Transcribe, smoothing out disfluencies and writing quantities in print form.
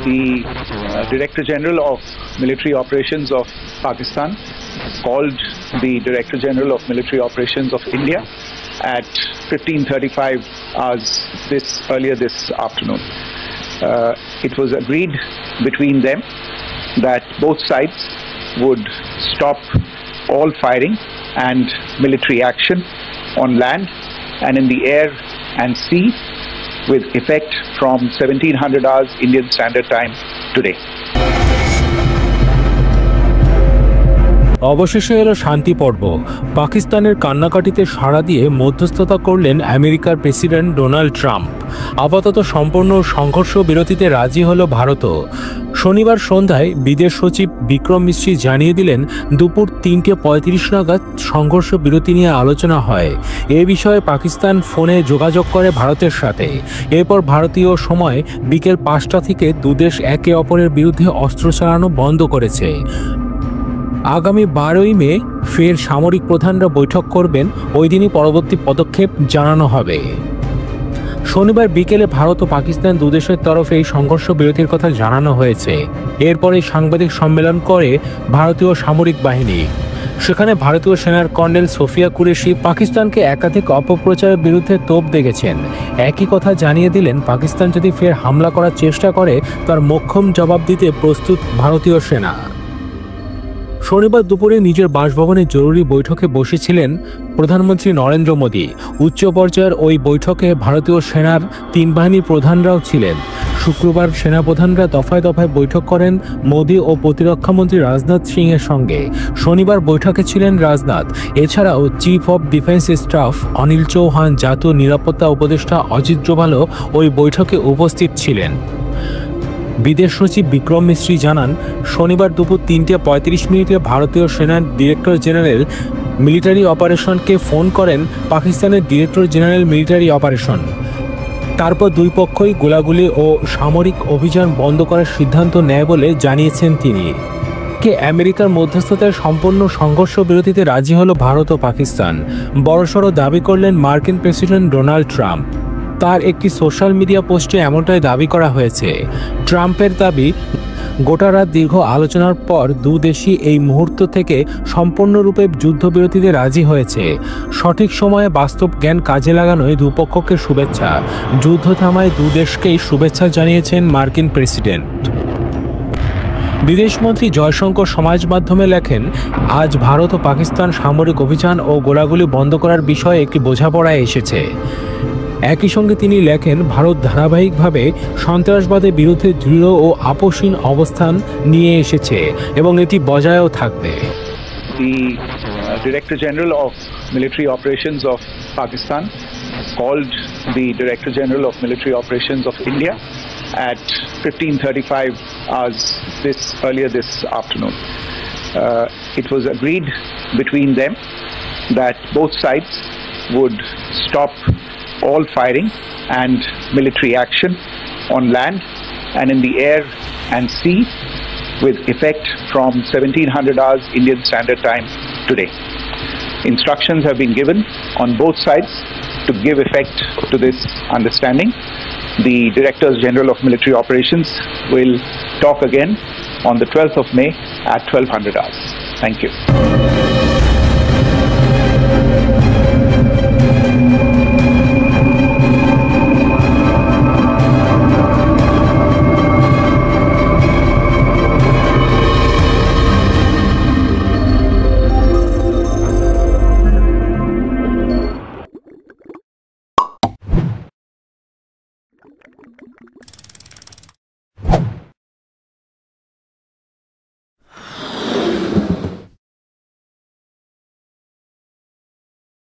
the Director General of Military Operations of Pakistan called the Director General of Military Operations of India at 15:35 hours earlier this afternoon. It was agreed between them that both sides would stop all firing and military action on land and in the air and sea with effect from 1700 hours Indian Standard Time today. অবশেষে এলো শান্তি পর্ব। পাকিস্তানের কান্নাকাটিতে সাড়া দিয়ে মধ্যস্থতা করলেন আমেরিকার প্রেসিডেন্ট ডোনাল্ড ট্রাম্প। আপাতত সম্পূর্ণ সংঘর্ষ বিরতিতে রাজি হল ভারতও। শনিবার সন্ধ্যায় বিদেশ সচিব বিক্রম মিশ্রি জানিয়ে দিলেন দুপুর 3:35 নাগাদ সংঘর্ষ বিরতি নিয়ে আলোচনা হয়। এ বিষয়ে পাকিস্তান ফোনে যোগাযোগ করে ভারতের সাথে। এরপর ভারতীয় সময় বিকেল 5টা থেকে দুদেশ একে অপরের বিরুদ্ধে অস্ত্র চালানো বন্ধ করেছে। আগামী 12ই মে ফের সামরিক প্রধানরা বৈঠক করবেন। ওই দিনই পরবর্তী পদক্ষেপ জানানো হবে। শনিবার বিকেলে ভারত ও পাকিস্তান দুদেশের তরফে এই সংঘর্ষ বিরতির কথা জানানো হয়েছে। এরপরে সাংবাদিক সম্মেলন করে ভারতীয় সামরিক বাহিনী। সেখানে ভারতীয় সেনার কর্নেল সোফিয়া কুরেশি পাকিস্তানকে একাধিক অপপ্রচারের বিরুদ্ধে তোপ দেখেছেন। একই কথা জানিয়ে দিলেন পাকিস্তান যদি ফের হামলা করার চেষ্টা করে তার মোক্ষম জবাব দিতে প্রস্তুত ভারতীয় সেনা। শনিবার দুপুরে নিজের বাসভবনে জরুরি বৈঠকে বসেছিলেন প্রধানমন্ত্রী নরেন্দ্র মোদী। উচ্চ পর্যায়ের ওই বৈঠকে ভারতীয় সেনার 3 বাহিনীর প্রধানরাও ছিলেন। শুক্রবার সেনাপ্রধানরা দফায় দফায় বৈঠক করেন মোদী ও প্রতিরক্ষামন্ত্রী রাজনাথ সিংয়ের সঙ্গে। শনিবার বৈঠকে ছিলেন রাজনাথ। এছাড়াও chief of defence staff Anil Chauhan, জাতীয় নিরাপত্তা উপদেষ্টা অজিত ডোভালও ওই বৈঠকে উপস্থিত ছিলেন। বিদেশ সচিব বিক্রম মিশ্রি জানান, শনিবার দুপুর 3:35 ভারতীয় সেনার ডিরেক্টর জেনারেল মিলিটারি অপারেশনকে ফোন করেন পাকিস্তানের ডিরেক্টর জেনারেল মিলিটারি অপারেশন। তারপর দুই পক্ষই গোলাগুলি ও সামরিক অভিযান বন্ধ করার সিদ্ধান্ত নেয় বলে জানিয়েছেন তিনি। আমেরিকার মধ্যস্থতায় সম্পূর্ণ সংঘর্ষ বিরতিতে রাজি হল ভারত ও পাকিস্তান। বড়সড় দাবি করলেন মার্কিন প্রেসিডেন্ট ডোনাল্ড ট্রাম্প। তার একটি সোশ্যাল মিডিয়া পোস্টে এমনটাই দাবি করা হয়েছে। ট্রাম্পের দাবি, গোটা রাত দীর্ঘ আলোচনার পর দুদেশই এই মুহূর্ত থেকে সম্পূর্ণরূপে যুদ্ধবিরতিতে রাজি হয়েছে। সঠিক সময়ে বাস্তব জ্ঞান কাজে লাগানোয় দুপক্ষকে শুভেচ্ছা। যুদ্ধ থামায় দুদেশকেই শুভেচ্ছা জানিয়েছেন মার্কিন প্রেসিডেন্ট। বিদেশমন্ত্রী জয়শঙ্কর সমাজ মাধ্যমে লেখেন, আজ ভারত ও পাকিস্তান সামরিক অভিযান ও গোলাগুলি বন্ধ করার বিষয়ে একটি বোঝাপড়ায় এসেছে। একই সঙ্গে তিনি লেখেন, ভারত ধারাবাহিকভাবে সন্ত্রাসবাদের বিরুদ্ধে দৃঢ় ও আপোষহীন অবস্থান নিয়ে এসেছে এবং এটি বজায়ও থাকবে। The Director General of Military Operations of Pakistan called the Director General of Military Operations of India at 15:35 hours earlier this afternoon. It was agreed between them that both sides would stop all firing and military action on land and in the air and sea with effect from 1700 hours Indian Standard Time today. Instructions have been given on both sides to give effect to this understanding. The Directors General of Military Operations will talk again on the 12th of May at 1200 hours. Thank you.